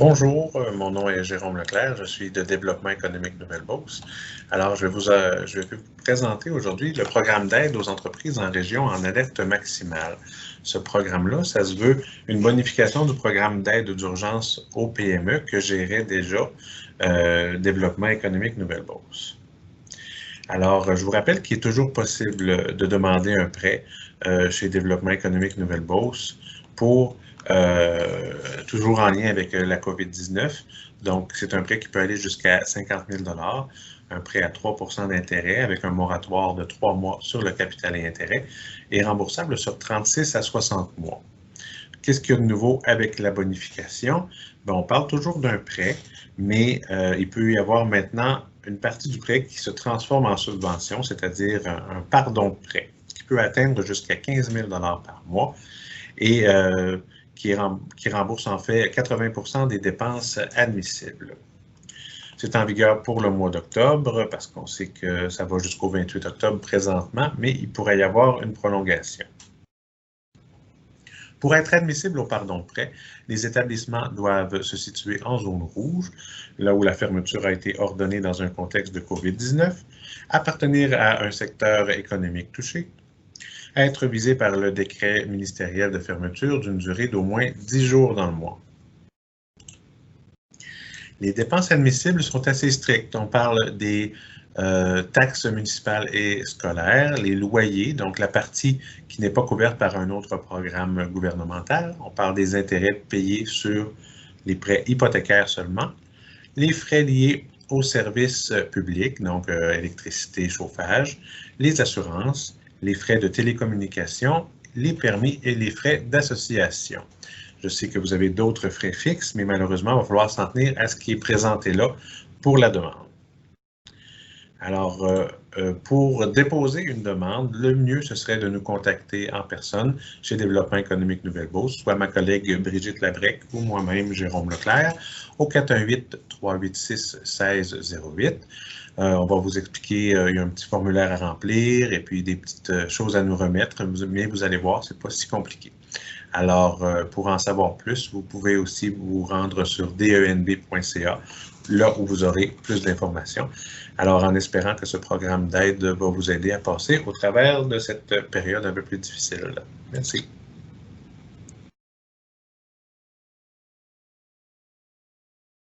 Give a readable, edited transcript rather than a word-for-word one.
Bonjour, mon nom est Jérôme Leclerc, je suis de Développement économique Nouvelle-Beauce. Alors, je vais vous présenter aujourd'hui le programme d'aide aux entreprises en région en alerte maximale. Ce programme-là, ça se veut une bonification du programme d'aide d'urgence aux PME que gérait déjà Développement économique Nouvelle-Beauce. Alors, je vous rappelle qu'il est toujours possible de demander un prêt chez Développement économique Nouvelle-Beauce pour toujours en lien avec la COVID-19. Donc, c'est un prêt qui peut aller jusqu'à 50 000 $, un prêt à 3 % d'intérêt avec un moratoire de 3 mois sur le capital et intérêt et remboursable sur 36 à 60 mois. Qu'est-ce qu'il y a de nouveau avec la bonification? Bien, on parle toujours d'un prêt, mais il peut y avoir maintenant une partie du prêt qui se transforme en subvention, c'est-à-dire un pardon de prêt qui peut atteindre jusqu'à 15 000 $ par mois et qui rembourse en fait 80 % des dépenses admissibles. C'est en vigueur pour le mois d'octobre parce qu'on sait que ça va jusqu'au 28 octobre présentement, mais il pourrait y avoir une prolongation. Pour être admissible au pardon de prêt, les établissements doivent se situer en zone rouge, là où la fermeture a été ordonnée dans un contexte de COVID-19, appartenir à un secteur économique touché, être visé par le décret ministériel de fermeture d'une durée d'au moins 10 jours dans le mois. Les dépenses admissibles sont assez strictes. On parle des taxes municipales et scolaires, les loyers, donc la partie qui n'est pas couverte par un autre programme gouvernemental. On parle des intérêts payés sur les prêts hypothécaires seulement, les frais liés aux services publics, donc électricité, chauffage, les assurances, les frais de télécommunication, les permis et les frais d'association. Je sais que vous avez d'autres frais fixes, mais malheureusement, il va falloir s'en tenir à ce qui est présenté là pour la demande. Alors, pour déposer une demande, le mieux, ce serait de nous contacter en personne chez Développement économique Nouvelle-Beauce, soit ma collègue Brigitte Labrec ou moi-même, Jérôme Leclerc, au 418-386-1608. On va vous expliquer, il y a un petit formulaire à remplir et puis des petites choses à nous remettre, mais vous allez voir, c'est pas si compliqué. Alors, pour en savoir plus, vous pouvez aussi vous rendre sur denb.ca, là où vous aurez plus d'informations. Alors, en espérant que ce programme d'aide va vous aider à passer au travers de cette période un peu plus difficile. Merci.